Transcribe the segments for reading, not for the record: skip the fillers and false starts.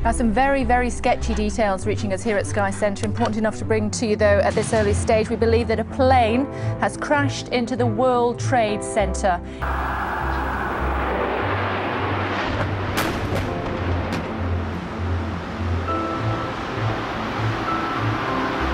Now, some very, very sketchy details reaching us here at Sky Centre. Important enough to bring to you, though, at this early stage. We believe that a plane has crashed into the World Trade Center.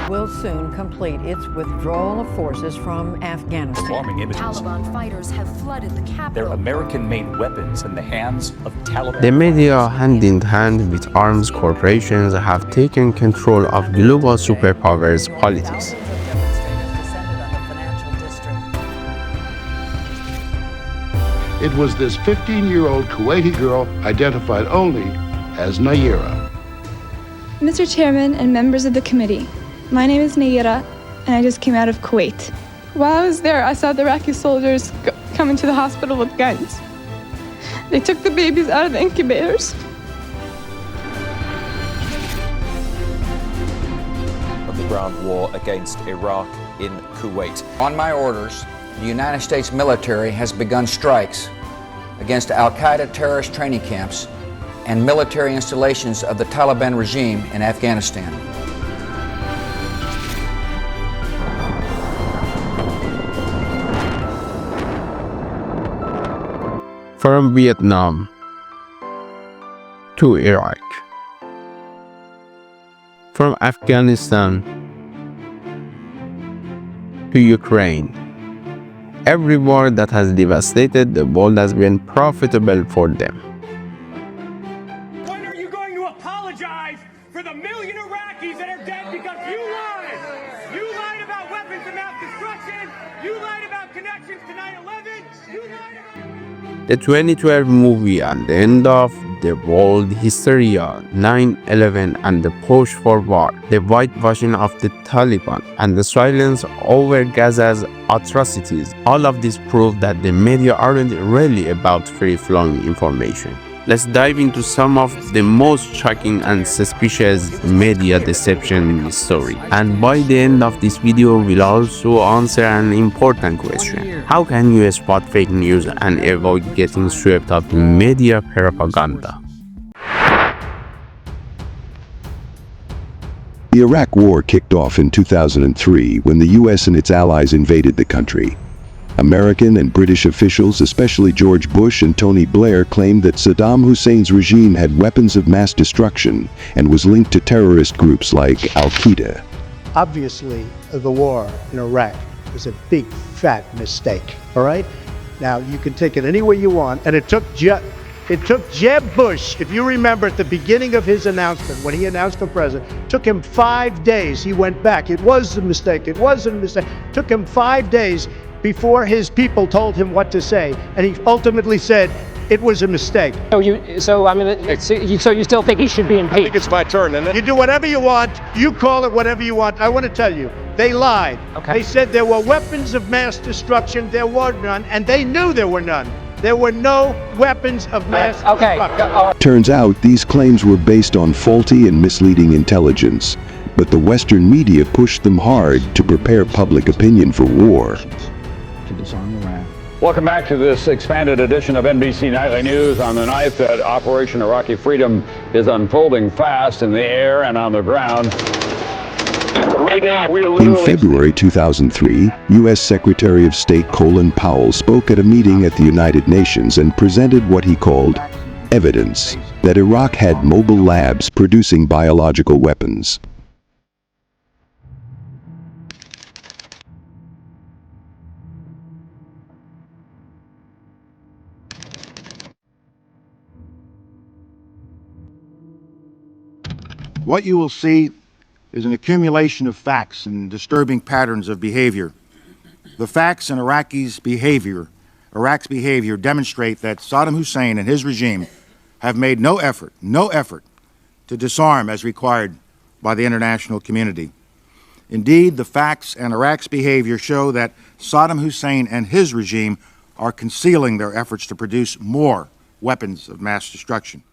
Will soon complete its withdrawal of forces from Afghanistan. Alarming images. Taliban fighters have flooded the capital. They're American-made weapons in the hands of Taliban. The media, hand in hand with arms corporations, have taken control of global superpowers' politics. It was this 15-year-old Kuwaiti girl identified only as Nayira. Mr. Chairman and members of the committee, my name is Nayira, and I just came out of Kuwait. While I was there, I saw the Iraqi soldiers come into the hospital with guns. They took the babies out of the incubators. Of the ground war against Iraq in Kuwait. On my orders, the United States military has begun strikes against Al-Qaeda terrorist training camps and military installations of the Taliban regime in Afghanistan. From Vietnam to Iraq, from Afghanistan to Ukraine. Every war that has devastated the world has been profitable for them. When are you going to apologize for the million Iraqis that are dead because you lied? You lied about weapons of mass destruction. You lied about connections to 9/11. You lied about... The 2012 movie and the end of the world hysteria, 9/11 and the push for war, the whitewashing of the Taliban, and the silence over Gaza's atrocities, all of this prove that the media aren't really about free-flowing information. Let's dive into some of the most shocking and suspicious media deception in this story. And by the end of this video, we'll also answer an important question. How can you spot fake news and avoid getting swept up in media propaganda? The Iraq War kicked off in 2003 when the US and its allies invaded the country. American and British officials, especially George Bush and Tony Blair, claimed that Saddam Hussein's regime had weapons of mass destruction and was linked to terrorist groups like Al-Qaeda. Obviously, the war in Iraq was a big, fat mistake, all right? Now, you can take it any way you want, and it took Jeb Bush, if you remember at the beginning of his announcement, when he announced for president, took him 5 days. He went back. It was a mistake. It wasn't a mistake. Took him 5 days before his people told him what to say, and he ultimately said it was a mistake. So you still think he should be impeached? I think it's my turn, isn't it? You do whatever you want. You call it whatever you want. I want to tell you, they lied. Okay. They said there were weapons of mass destruction. There were none, and they knew there were none. There were no weapons of mass destruction. Turns out these claims were based on faulty and misleading intelligence, but the Western media pushed them hard to prepare public opinion for war. Welcome back to this expanded edition of NBC Nightly News on the night that Operation Iraqi Freedom is unfolding fast in the air and on the ground. Right now, in February 2003, U.S. Secretary of State Colin Powell spoke at a meeting at the United Nations and presented what he called evidence that Iraq had mobile labs producing biological weapons. What you will see is an accumulation of facts and disturbing patterns of behavior. The facts in Iraq's behavior demonstrate that Saddam Hussein and his regime have made no effort to disarm as required by the international community. Indeed, the facts and Iraq's behavior show that Saddam Hussein and his regime are concealing their efforts to produce more weapons of mass destruction.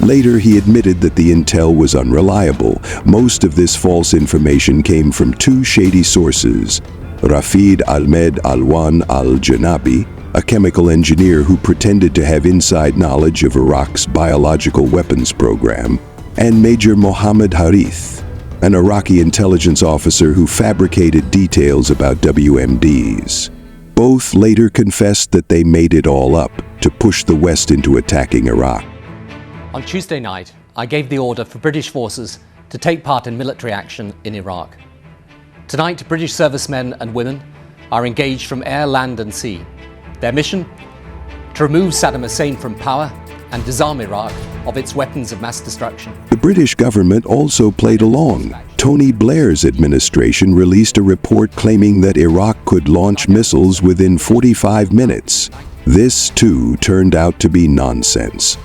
Later, he admitted that the intel was unreliable. Most of this false information came from two shady sources, Rafid Ahmed Alwan al-Janabi a chemical engineer who pretended to have inside knowledge of Iraq's biological weapons program, and Major Mohammed Harith, an Iraqi intelligence officer who fabricated details about WMDs. Both later confessed that they made it all up to push the West into attacking Iraq. On Tuesday night, I gave the order for British forces to take part in military action in Iraq. Tonight, British servicemen and women are engaged from air, land and sea. Their mission? To remove Saddam Hussein from power and disarm Iraq of its weapons of mass destruction. The British government also played along. Tony Blair's administration released a report claiming that Iraq could launch missiles within 45 minutes. This, too, turned out to be nonsense.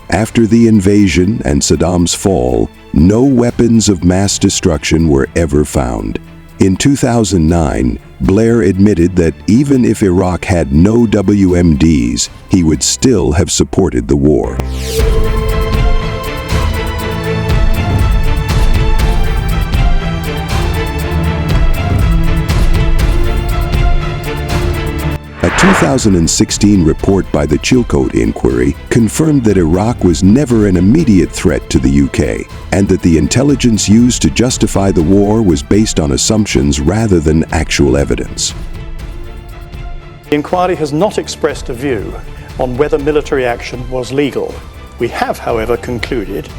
After the invasion and Saddam's fall, no weapons of mass destruction were ever found. In 2009, Blair admitted that even if Iraq had no WMDs, he would still have supported the war. A 2016 report by the Chilcote Inquiry confirmed that Iraq was never an immediate threat to the UK, and that the intelligence used to justify the war was based on assumptions rather than actual evidence. The inquiry has not expressed a view on whether military action was legal. We have, however, concluded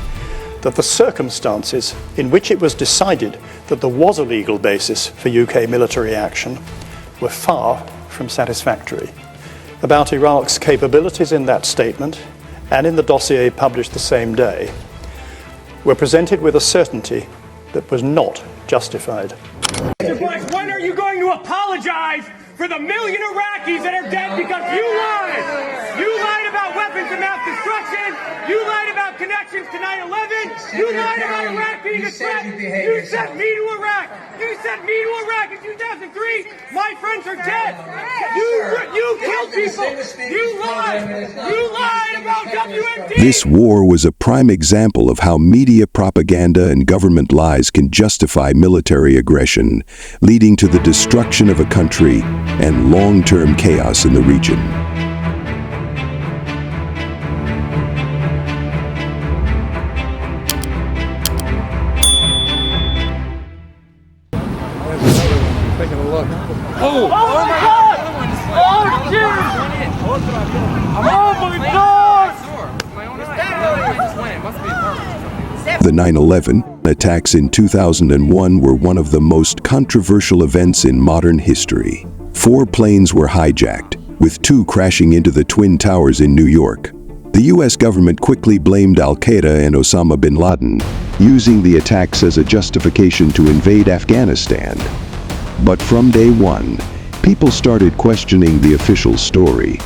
that the circumstances in which it was decided that there was a legal basis for UK military action were far from satisfactory. About Iraq's capabilities in that statement and in the dossier published the same day were presented with a certainty that was not justified. Mr. Bush, when are you going to apologize for the million Iraqis that are dead because you lied? You lied about weapons of mass destruction. You lied about connections to 9/11. You lied about Iraq being a threat. You sent me to Iraq. You sent me to Iraq in 2003. My friends are dead. You killed people. You lied. You lied about WMD. This war was a prime example of how media propaganda and government lies can justify military aggression, leading to the destruction of a country and long-term chaos in the region. Taking a look. Oh my God! Oh, jeez! Oh my God! The 9/11 attacks in 2001 were one of the most controversial events in modern history. 4 planes were hijacked, with 2 crashing into the Twin Towers in New York. The U.S. government quickly blamed Al-Qaeda and Osama bin Laden, using the attacks as a justification to invade Afghanistan. But from day one, people started questioning the official story.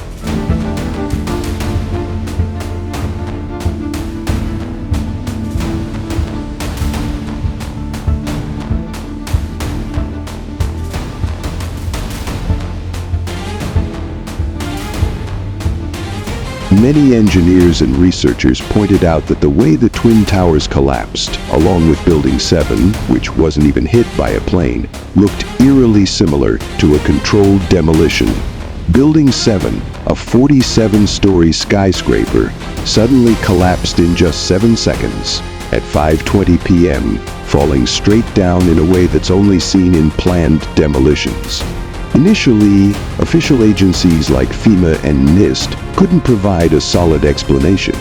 Many engineers and researchers pointed out that the way the Twin Towers collapsed, along with Building 7, which wasn't even hit by a plane, looked eerily similar to a controlled demolition. Building 7, a 47-story skyscraper, suddenly collapsed in just 7 seconds at 5:20 p.m., falling straight down in a way that's only seen in planned demolitions. Initially, official agencies like FEMA and NIST couldn't provide a solid explanation.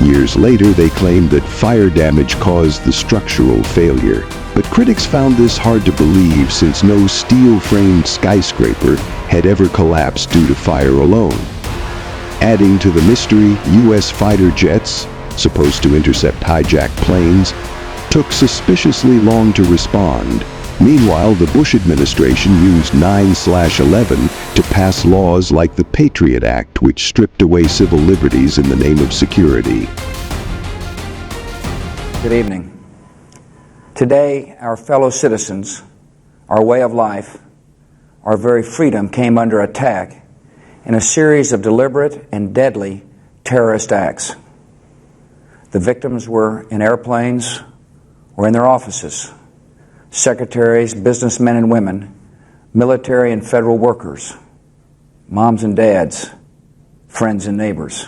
Years later, they claimed that fire damage caused the structural failure. But critics found this hard to believe since no steel-framed skyscraper had ever collapsed due to fire alone. Adding to the mystery, U.S. fighter jets, supposed to intercept hijacked planes, took suspiciously long to respond. Meanwhile, the Bush administration used 9/11 to pass laws like the Patriot Act, which stripped away civil liberties in the name of security. Good evening. Today, our fellow citizens, our way of life, our very freedom came under attack in a series of deliberate and deadly terrorist acts. The victims were in airplanes or in their offices. Secretaries, businessmen and women, military and federal workers, moms and dads, friends and neighbors.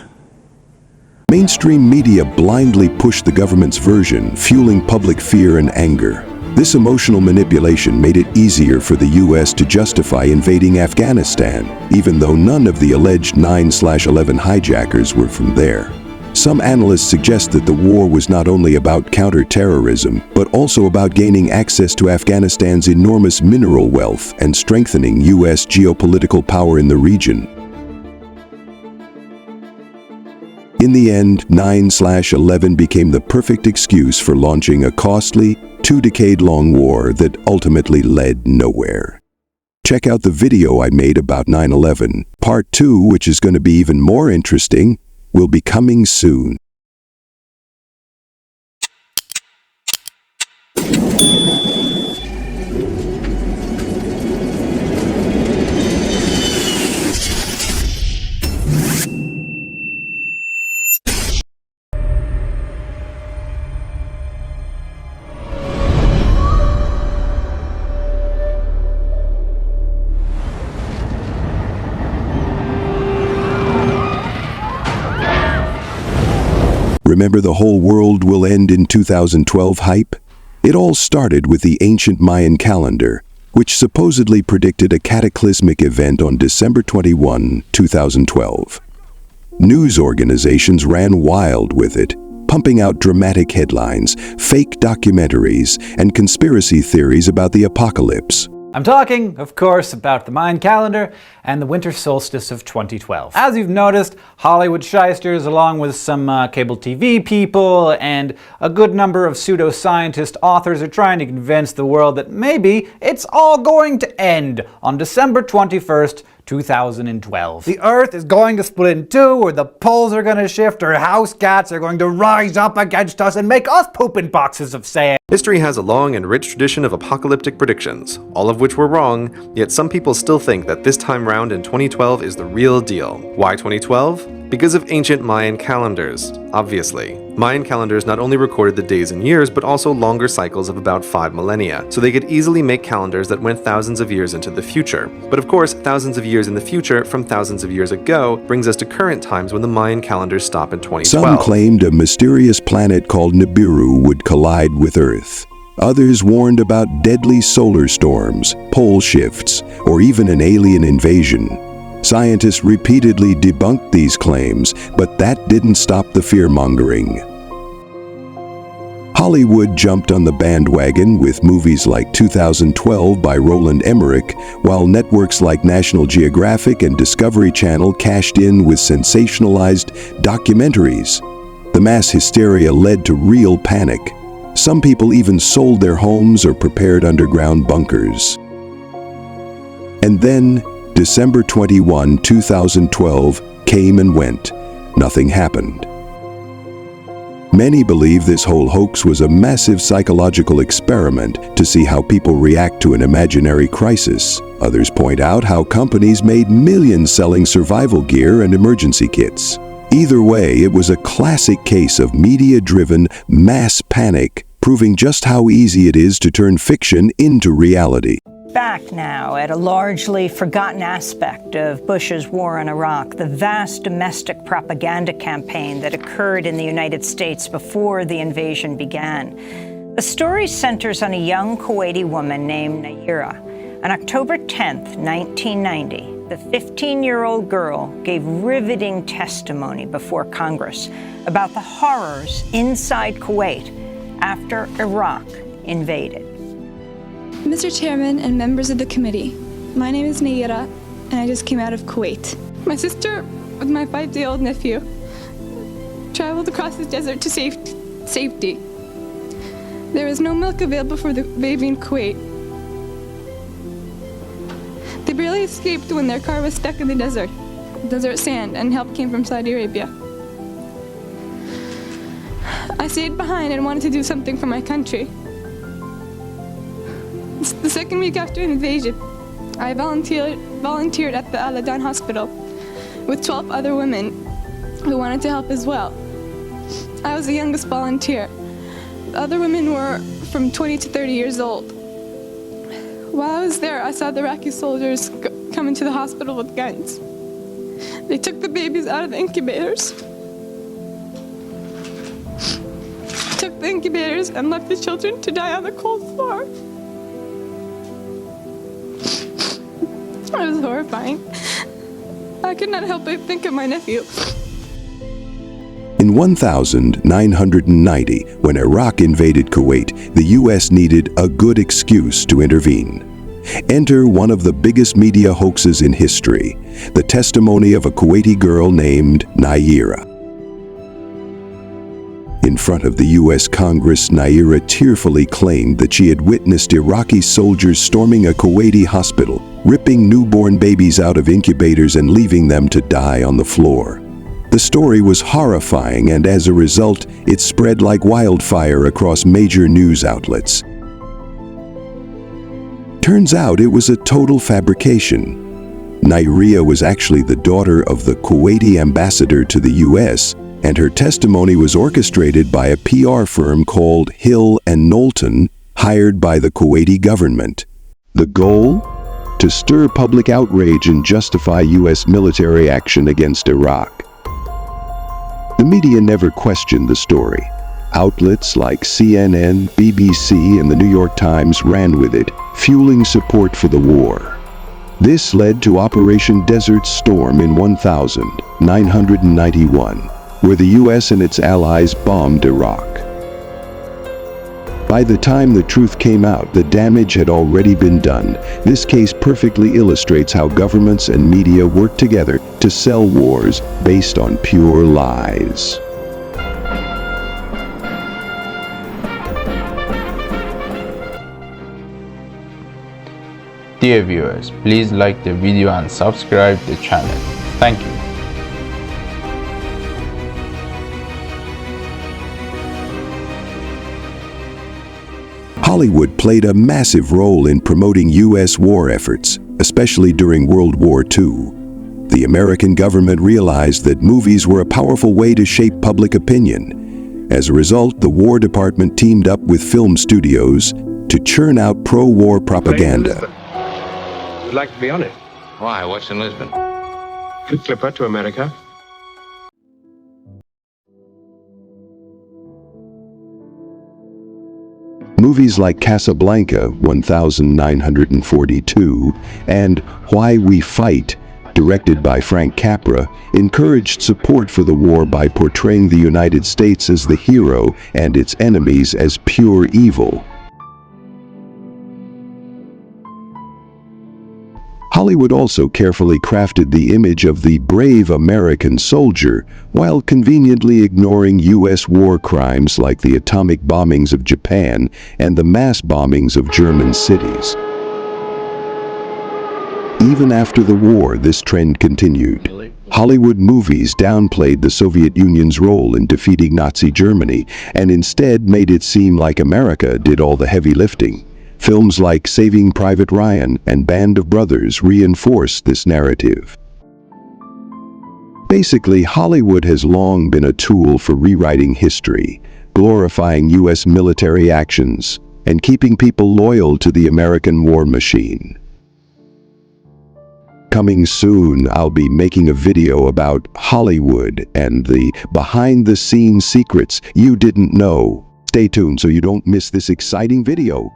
Mainstream media blindly pushed the government's version, fueling public fear and anger. This emotional manipulation made it easier for the U.S. to justify invading Afghanistan, even though none of the alleged 9/11 hijackers were from there. Some analysts suggest that the war was not only about counter-terrorism, but also about gaining access to Afghanistan's enormous mineral wealth and strengthening U.S. geopolitical power in the region. In the end, 9/11 became the perfect excuse for launching a costly, 2-decade-long war that ultimately led nowhere. Check out the video I made about 9/11. Part 2, which is going to be even more interesting, will be coming soon. Remember the whole world will end in 2012 hype? It all started with the ancient Mayan calendar, which supposedly predicted a cataclysmic event on December 21, 2012. News organizations ran wild with it, pumping out dramatic headlines, fake documentaries, and conspiracy theories about the apocalypse. I'm talking, of course, about the Mayan calendar and the winter solstice of 2012. As you've noticed, Hollywood shysters, along with some cable TV people and a good number of pseudoscientist authors, are trying to convince the world that maybe it's all going to end on December 21st, 2012. The Earth is going to split in two, or the poles are going to shift, or house cats are going to rise up against us and make us poop in boxes of sand. History has a long and rich tradition of apocalyptic predictions, all of which were wrong, yet some people still think that this time round in 2012 is the real deal. Why 2012? Because of ancient Mayan calendars, obviously. Mayan calendars not only recorded the days and years, but also longer cycles of about 5 millennia, so they could easily make calendars that went thousands of years into the future. But of course, thousands of years in the future from thousands of years ago brings us to current times when the Mayan calendars stop in 2012. Some claimed a mysterious planet called Nibiru would collide with Earth. Others warned about deadly solar storms, pole shifts, or even an alien invasion. Scientists repeatedly debunked these claims, but that didn't stop the fear-mongering. Hollywood jumped on the bandwagon with movies like 2012 by Roland Emmerich, while networks like National Geographic and Discovery Channel cashed in with sensationalized documentaries. The mass hysteria led to real panic. Some people even sold their homes or prepared underground bunkers. And then, December 21, 2012 came and went. Nothing happened. Many believe this whole hoax was a massive psychological experiment to see how people react to an imaginary crisis. Others point out how companies made millions selling survival gear and emergency kits. Either way, it was a classic case of media-driven mass panic, proving just how easy it is to turn fiction into reality. Back now at a largely forgotten aspect of Bush's war in Iraq, the vast domestic propaganda campaign that occurred in the United States before the invasion began. The story centers on a young Kuwaiti woman named Nayira. On October 10th, 1990, the 15-year-old girl gave riveting testimony before Congress about the horrors inside Kuwait after Iraq invaded. Mr. Chairman and members of the committee, my name is Nayira, and I just came out of Kuwait. My sister, with my 5-day-old nephew, traveled across the desert to safety. There was no milk available for the baby in Kuwait. They barely escaped when their car was stuck in the desert sand, and help came from Saudi Arabia. I stayed behind and wanted to do something for my country. The second week after invasion, I volunteered at the Al-Adan hospital with 12 other women who wanted to help as well. I was the youngest volunteer. The other women were from 20 to 30 years old. While I was there, I saw the Iraqi soldiers come into the hospital with guns. They took the babies out of the incubators. Took the incubators and left the children to die on the cold floor. It was horrifying. I could not help but think of my nephew. In 1990, when Iraq invaded Kuwait, the U.S. needed a good excuse to intervene. Enter one of the biggest media hoaxes in history, the testimony of a Kuwaiti girl named Naira. In front of the U.S. Congress, Naira tearfully claimed that she had witnessed Iraqi soldiers storming a Kuwaiti hospital, ripping newborn babies out of incubators and leaving them to die on the floor. The story was horrifying, and as a result, it spread like wildfire across major news outlets. Turns out it was a total fabrication. Naira was actually the daughter of the Kuwaiti ambassador to the U.S., and her testimony was orchestrated by a PR firm called Hill & Knowlton, hired by the Kuwaiti government. The goal? To stir public outrage and justify U.S. military action against Iraq. The media never questioned the story. Outlets like CNN, BBC, and the New York Times ran with it, fueling support for the war. This led to Operation Desert Storm in 1991, where the U.S. and its allies bombed Iraq. By the time the truth came out, the damage had already been done. This case perfectly illustrates how governments and media work together to sell wars based on pure lies. Dear viewers, please like the video and subscribe the channel. Thank you. Hollywood played a massive role in promoting U.S. war efforts, especially during World War II. The American government realized that movies were a powerful way to shape public opinion. As a result, the War Department teamed up with film studios to churn out pro-war propaganda. Would like to be on it. Why? What's in Lisbon? Good clipper to America. Movies like Casablanca, 1942, and Why We Fight, directed by Frank Capra, encouraged support for the war by portraying the United States as the hero and its enemies as pure evil. Hollywood also carefully crafted the image of the brave American soldier while conveniently ignoring U.S. war crimes like the atomic bombings of Japan and the mass bombings of German cities. Even after the war, this trend continued. Hollywood movies downplayed the Soviet Union's role in defeating Nazi Germany and instead made it seem like America did all the heavy lifting. Films like Saving Private Ryan and Band of Brothers reinforced this narrative. Basically, Hollywood has long been a tool for rewriting history, glorifying U.S. military actions, and keeping people loyal to the American war machine. Coming soon, I'll be making a video about Hollywood and the behind-the-scenes secrets you didn't know. Stay tuned so you don't miss this exciting video.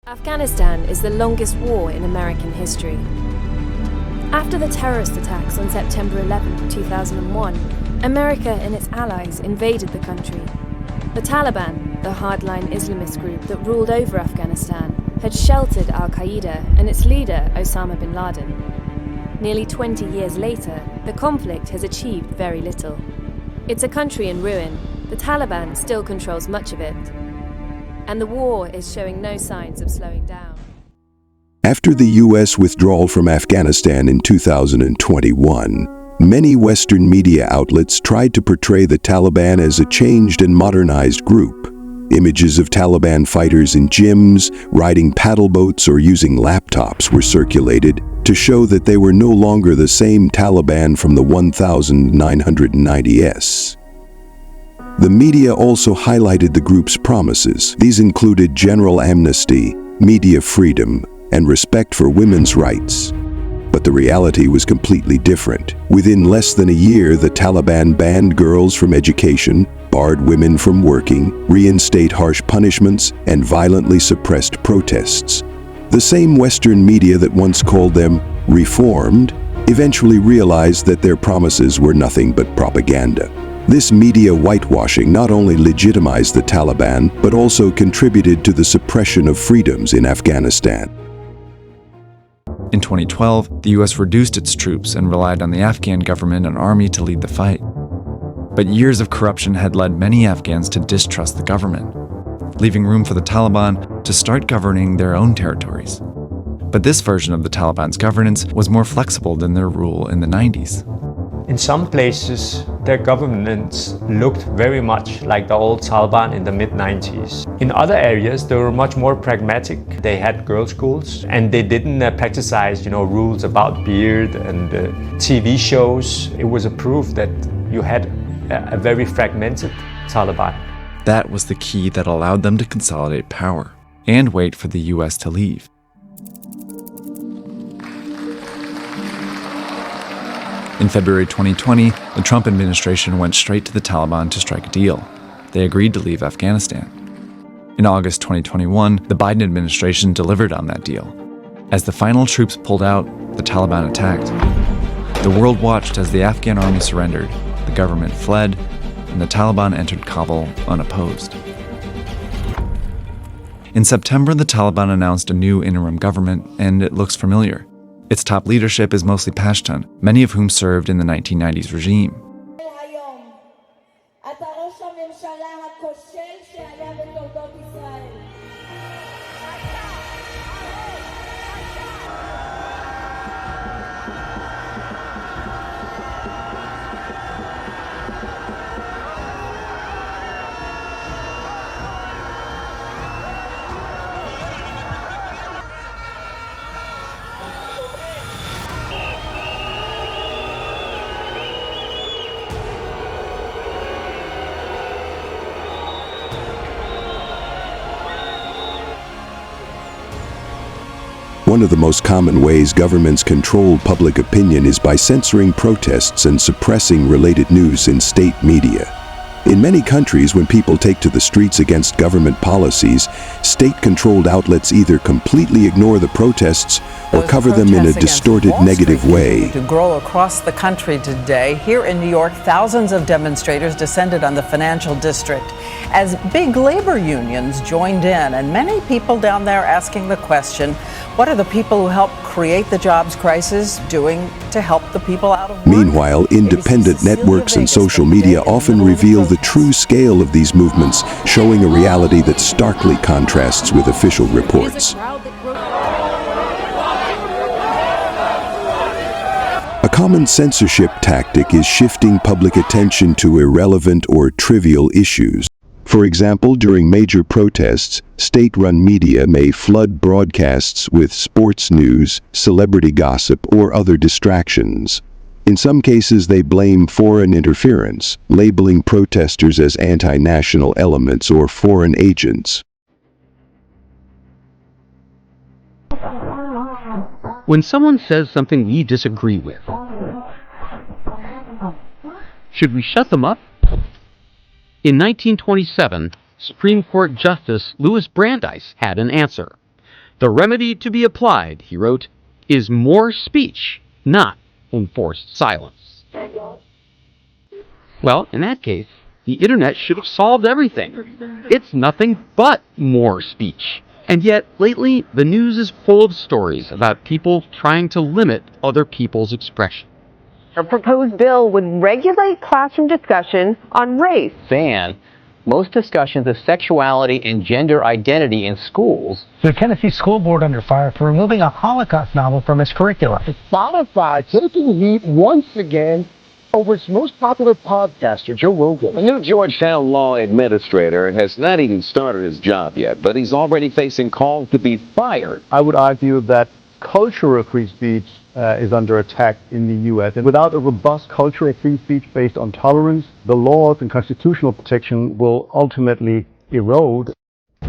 Afghanistan is the longest war in American history. After the terrorist attacks on September 11, 2001, America and its allies invaded the country. The Taliban, the hardline Islamist group that ruled over Afghanistan, had sheltered al-Qaeda and its leader Osama bin Laden. Nearly 20 years later, the conflict has achieved very little. It's a country in ruin. The Taliban still controls much of it. And the war is showing no signs of slowing down. After the U.S. withdrawal from Afghanistan in 2021, many Western media outlets tried to portray the Taliban as a changed and modernized group. Images of Taliban fighters in gyms, riding paddle boats, or using laptops were circulated to show that they were no longer the same Taliban from the 1990s. The media also highlighted the group's promises. These included general amnesty, media freedom, and respect for women's rights. But the reality was completely different. Within less than a year, the Taliban banned girls from education, barred women from working, reinstate harsh punishments, and violently suppressed protests. The same Western media that once called them reformed eventually realized that their promises were nothing but propaganda. This media whitewashing not only legitimized the Taliban, but also contributed to the suppression of freedoms in Afghanistan. In 2012, the US reduced its troops and relied on the Afghan government and army to lead the fight. But years of corruption had led many Afghans to distrust the government, leaving room for the Taliban to start governing their own territories. But this version of the Taliban's governance was more flexible than their rule in the 90s. In some places, their governments looked very much like the old Taliban in the mid-90s. In other areas, they were much more pragmatic. They had girls' schools, and they didn't practice, rules about beard and TV shows. It was a proof that you had a very fragmented Taliban. That was the key that allowed them to consolidate power and wait for the US to leave. In February 2020, the Trump administration went straight to the Taliban to strike a deal. They agreed to leave Afghanistan. In August 2021, the Biden administration delivered on that deal. As the final troops pulled out, the Taliban attacked. The world watched as the Afghan army surrendered, the government fled, and the Taliban entered Kabul unopposed. In September, the Taliban announced a new interim government, and it looks familiar. Its top leadership is mostly Pashtun, many of whom served in the 1990s regime. One of the most common ways governments control public opinion is by censoring protests and suppressing related news in state media. In many countries, when people take to the streets against government policies, state-controlled outlets either completely ignore the protests or cover them in a distorted, negative way. To grow across the country today, here in New York, thousands of demonstrators descended on the financial district as big labor unions joined in, and many people down there asking the question, what are the people who helped create the jobs crisis doing to help the people out of work? Meanwhile, independent networks and social media often reveal the true scale of these movements, showing a reality that starkly contrasts with official reports. A common censorship tactic is shifting public attention to irrelevant or trivial issues. For example, during major protests, state-run media may flood broadcasts with sports news, celebrity gossip, or other distractions. In some cases, they blame foreign interference, labeling protesters as anti-national elements or foreign agents. When someone says something we disagree with, should we shut them up? In 1927, Supreme Court Justice Louis Brandeis had an answer. The remedy to be applied, he wrote, is more speech, not enforced silence. Well, in that case, the internet should have solved everything. It's nothing but more speech. And yet, lately, the news is full of stories about people trying to limit other people's expression. A proposed bill would regulate classroom discussion on race. Ban most discussions of sexuality and gender identity in schools. The Tennessee School Board under fire for removing a Holocaust novel from its curriculum. Spotify taking heat once again over its most popular podcaster, Joe Rogan. The new Georgetown law administrator has not even started his job yet, but he's already facing calls to be fired. I would argue that cultural free speech is under attack in the U.S. And without a robust cultural free speech based on tolerance, the laws and constitutional protection will ultimately erode.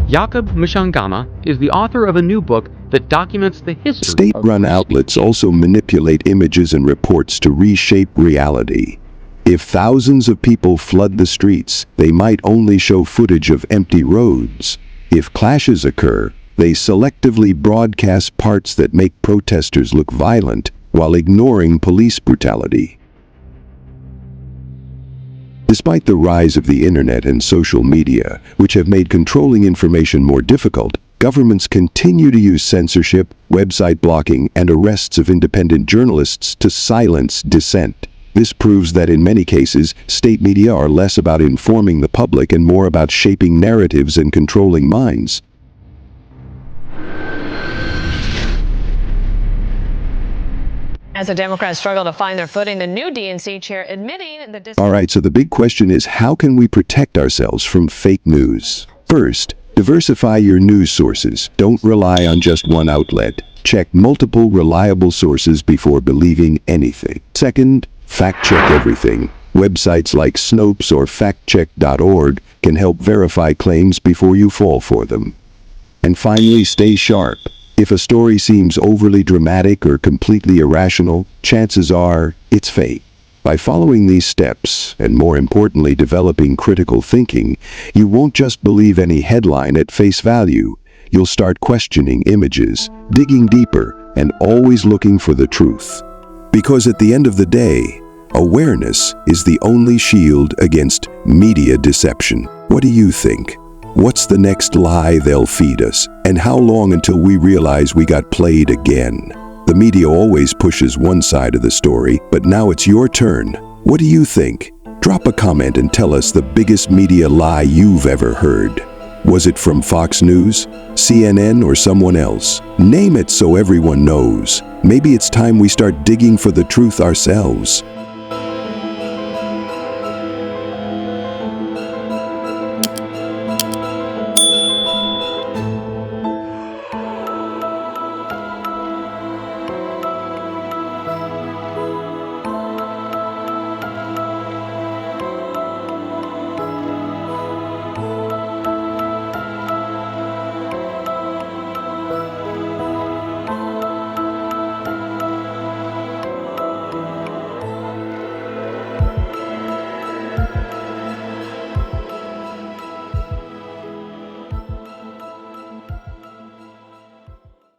Jakob Mshangama is the author of a new book that documents the history of State-run outlets also manipulate images and reports to reshape reality. If thousands of people flood the streets, they might only show footage of empty roads. If clashes occur, they selectively broadcast parts that make protesters look violent while ignoring police brutality. Despite the rise of the internet and social media, which have made controlling information more difficult, governments continue to use censorship, website blocking, and arrests of independent journalists to silence dissent. This proves that in many cases, state media are less about informing the public and more about shaping narratives and controlling minds. As the Democrats struggle to find their footing, the new DNC chair admitting the... All right, so the big question is, how can we protect ourselves from fake news? First, diversify your news sources. Don't rely on just one outlet. Check multiple reliable sources before believing anything. Second, fact-check everything. Websites like Snopes or factcheck.org can help verify claims before you fall for them. And finally, stay sharp. If a story seems overly dramatic or completely irrational, chances are it's fake. By following these steps, and more importantly developing critical thinking, you won't just believe any headline at face value. You'll start questioning images, digging deeper, and always looking for the truth. Because at the end of the day, awareness is the only shield against media deception. What do you think? What's the next lie they'll feed us? And how long until we realize we got played again? The media always pushes one side of the story, but now it's your turn. What do you think? Drop a comment and tell us the biggest media lie you've ever heard. Was it from Fox News, CNN, or someone else? Name it so everyone knows. Maybe it's time we start digging for the truth ourselves.